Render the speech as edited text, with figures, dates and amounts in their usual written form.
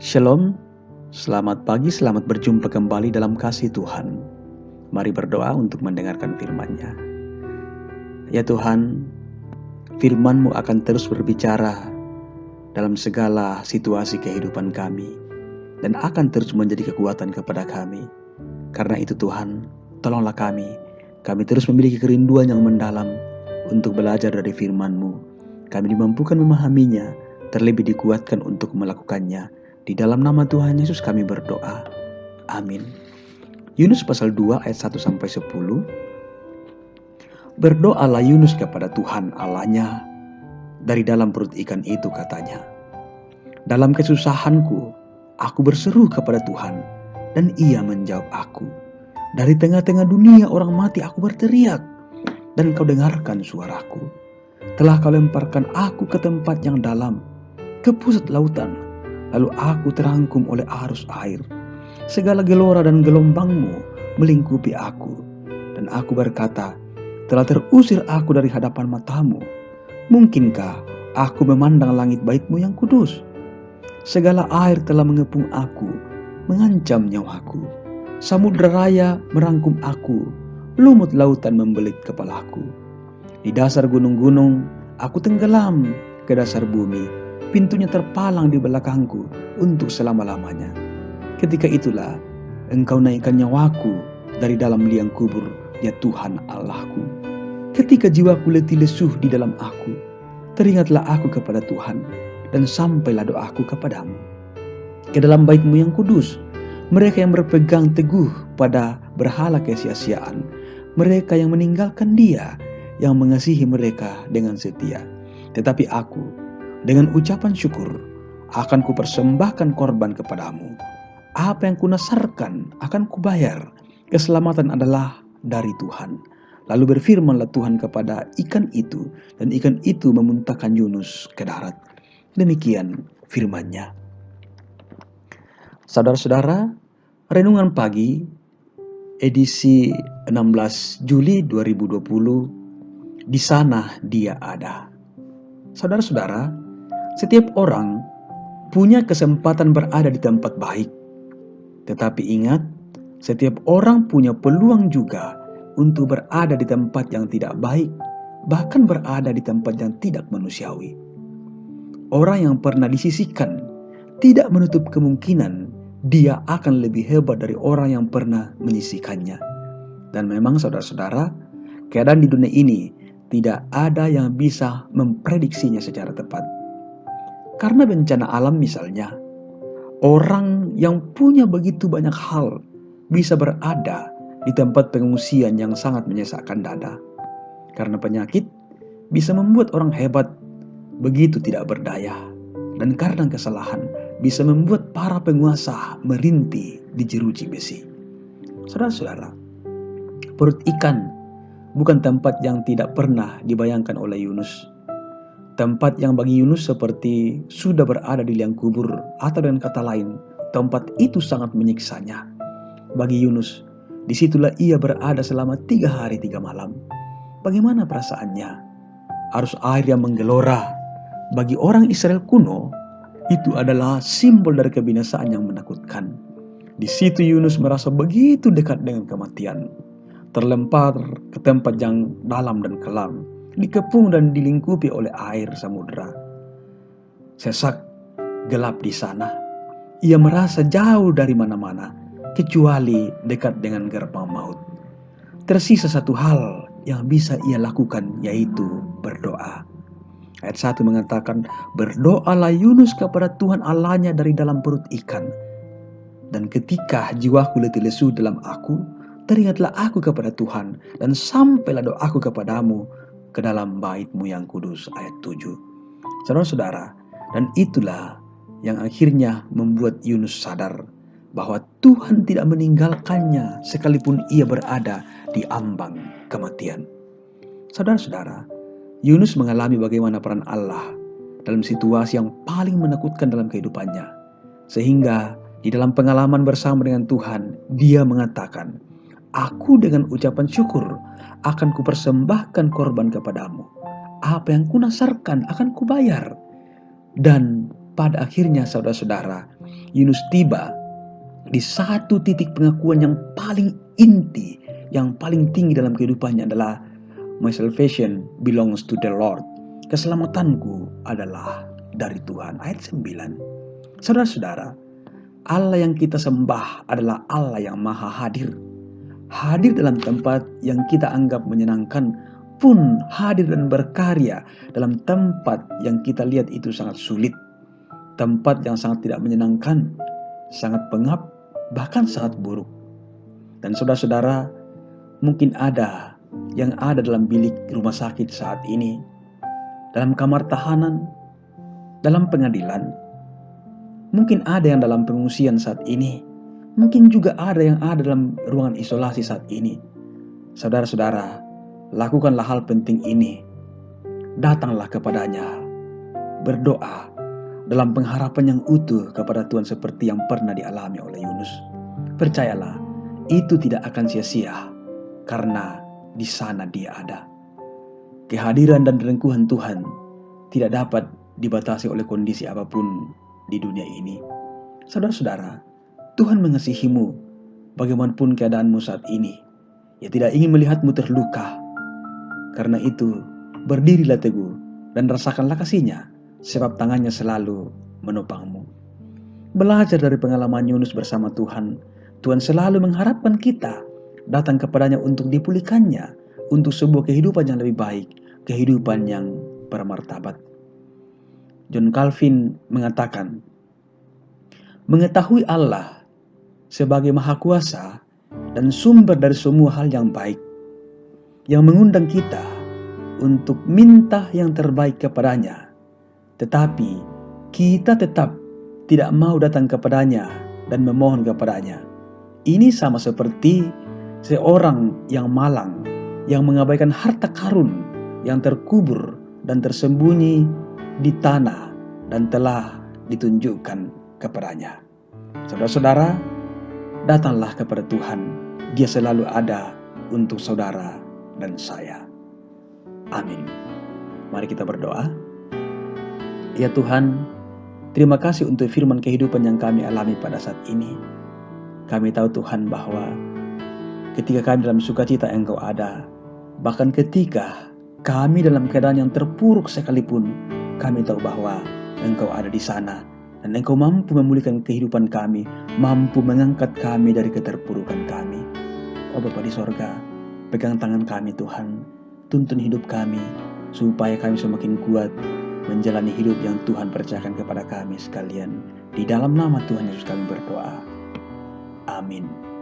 Shalom, selamat pagi, selamat berjumpa kembali dalam kasih Tuhan. Mari berdoa untuk mendengarkan firman-Nya. Ya Tuhan, firman-Mu akan terus berbicara dalam segala situasi kehidupan kami dan akan terus menjadi kekuatan kepada kami. Karena itu Tuhan, tolonglah kami terus memiliki kerinduan yang mendalam untuk belajar dari firman-Mu. Kami dimampukan memahaminya, terlebih dikuatkan untuk melakukannya. Di dalam nama Tuhan Yesus kami berdoa. Amin. Yunus pasal 2 ayat 1-10. Berdoalah Yunus kepada Tuhan Allahnya dari dalam perut ikan itu, katanya. Dalam kesusahanku, aku berseru kepada Tuhan dan Ia menjawab aku. Dari tengah-tengah dunia orang mati aku berteriak dan Kau dengarkan suaraku. Telah Kau lemparkan aku ke tempat yang dalam, ke pusat lautan, lalu aku terangkum oleh arus air. Segala gelora dan gelombang-Mu melingkupi aku. Dan aku berkata, telah terusir aku dari hadapan mata-Mu. Mungkinkah aku memandang langit bait-Mu yang kudus? Segala air telah mengepung aku, mengancam nyawaku. Samudra raya merangkum aku, lumut lautan membelit kepalaku. Di dasar gunung-gunung aku tenggelam ke dasar bumi. Pintunya terpalang di belakangku untuk selama-lamanya. Ketika itulah Engkau naikkan nyawaku dari dalam liang kubur, ya Tuhan Allahku. Ketika jiwaku letih lesuh di dalam aku, teringatlah aku kepada Tuhan, dan sampailah doaku kepadamu. Ke dalam bait-Mu yang kudus, mereka yang berpegang teguh pada berhala kesia-siaan, mereka yang meninggalkan Dia, yang mengasihi mereka dengan setia. Tetapi aku, dengan ucapan syukur, akan kupersembahkan korban kepadamu. Apa yang kunasarkan akan kubayar. Keselamatan adalah dari Tuhan. Lalu berfirmanlah Tuhan kepada ikan itu, dan ikan itu memuntahkan Yunus ke darat. Demikian firman-Nya. Saudara-saudara, renungan pagi edisi 16 Juli 2020, di sana Dia ada. Saudara-saudara, setiap orang punya kesempatan berada di tempat baik. Tetapi ingat, setiap orang punya peluang juga untuk berada di tempat yang tidak baik, bahkan berada di tempat yang tidak manusiawi. Orang yang pernah disisihkan tidak menutup kemungkinan dia akan lebih hebat dari orang yang pernah menyisihkannya. Dan memang saudara-saudara, keadaan di dunia ini tidak ada yang bisa memprediksinya secara tepat. Karena bencana alam misalnya, orang yang punya begitu banyak hal bisa berada di tempat pengungsian yang sangat menyesakkan dada. Karena penyakit bisa membuat orang hebat begitu tidak berdaya. Dan karena kesalahan bisa membuat para penguasa merintih di jeruji besi. Saudara-saudara, perut ikan bukan tempat yang tidak pernah dibayangkan oleh Yunus. Tempat yang bagi Yunus seperti sudah berada di liang kubur, atau dengan kata lain, tempat itu sangat menyiksanya. Bagi Yunus, disitulah ia berada selama 3 hari 3 malam. Bagaimana perasaannya? Arus air yang menggelora. Bagi orang Israel kuno, itu adalah simbol dari kebinasaan yang menakutkan. Di situ Yunus merasa begitu dekat dengan kematian. Terlempar ke tempat yang dalam dan kelam, dikepung dan dilingkupi oleh air samudera. Sesak, gelap di sana. Ia merasa jauh dari mana-mana, kecuali dekat dengan gerbang maut. Tersisa satu hal yang bisa ia lakukan, yaitu berdoa. Ayat 1 mengatakan, berdoalah Yunus kepada Tuhan Allahnya dari dalam perut ikan. Dan ketika jiwaku letih lesu dalam aku, teringatlah aku kepada Tuhan, dan sampailah doaku kepadamu ke dalam bait-Mu yang kudus. Ayat 7. Saudara-saudara, dan itulah yang akhirnya membuat Yunus sadar bahwa Tuhan tidak meninggalkannya sekalipun ia berada di ambang kematian. Saudara-saudara, Yunus mengalami bagaimana peran Allah dalam situasi yang paling menakutkan dalam kehidupannya. Sehingga di dalam pengalaman bersama dengan Tuhan, dia mengatakan, aku dengan ucapan syukur akan kupersembahkan korban kepadamu. Apa yang kunasarkan akan kubayar. Dan pada akhirnya saudara-saudara, Yunus tiba di satu titik pengakuan yang paling inti, yang paling tinggi dalam kehidupannya adalah my salvation belongs to the Lord. Keselamatanku adalah dari Tuhan. Ayat 9. Saudara-saudara, Allah yang kita sembah adalah Allah yang maha hadir. Hadir dalam tempat yang kita anggap menyenangkan, pun hadir dan berkarya dalam tempat yang kita lihat itu sangat sulit. Tempat yang sangat tidak menyenangkan, sangat pengap, bahkan sangat buruk. Dan saudara-saudara, mungkin ada yang ada dalam bilik rumah sakit saat ini, dalam kamar tahanan, dalam pengadilan. Mungkin ada yang dalam pengungsian saat ini. Mungkin juga ada yang ada dalam ruangan isolasi saat ini. Saudara-saudara, lakukanlah hal penting ini. Datanglah kepadanya. Berdoa dalam pengharapan yang utuh kepada Tuhan seperti yang pernah dialami oleh Yunus. Percayalah, itu tidak akan sia-sia karena di sana Dia ada. Kehadiran dan rengkuhan Tuhan tidak dapat dibatasi oleh kondisi apapun di dunia ini. Saudara-saudara, Tuhan mengasihimu bagaimanapun keadaanmu saat ini. Ia tidak ingin melihatmu terluka. Karena itu, berdirilah teguh dan rasakanlah kasih-Nya, sebab tangannya selalu menopangmu. Belajar dari pengalaman Yunus bersama Tuhan, Tuhan selalu mengharapkan kita datang kepadanya untuk dipulihkannya, untuk sebuah kehidupan yang lebih baik, kehidupan yang bermartabat. John Calvin mengatakan, mengetahui Allah sebagai Maha Kuasa dan sumber dari semua hal yang baik, yang mengundang kita untuk minta yang terbaik kepadanya, tetapi kita tetap tidak mau datang kepadanya dan memohon kepadanya. Ini sama seperti seorang yang malang, yang mengabaikan harta karun yang terkubur dan tersembunyi di tanah dan telah ditunjukkan kepadanya. Saudara-saudara, datanglah kepada Tuhan. Dia selalu ada untuk saudara dan saya. Amin. Mari kita berdoa. Ya Tuhan, terima kasih untuk firman kehidupan yang kami alami pada saat ini. Kami tahu Tuhan bahwa ketika kami dalam sukacita Engkau ada. Bahkan ketika kami dalam keadaan yang terpuruk sekalipun, kami tahu bahwa Engkau ada di sana. Dan Engkau mampu memulihkan kehidupan kami, mampu mengangkat kami dari keterpurukan kami. Oh Bapa di sorga, pegang tangan kami Tuhan, tuntun hidup kami, supaya kami semakin kuat menjalani hidup yang Tuhan percayakan kepada kami sekalian. Di dalam nama Tuhan Yesus kami berdoa. Amin.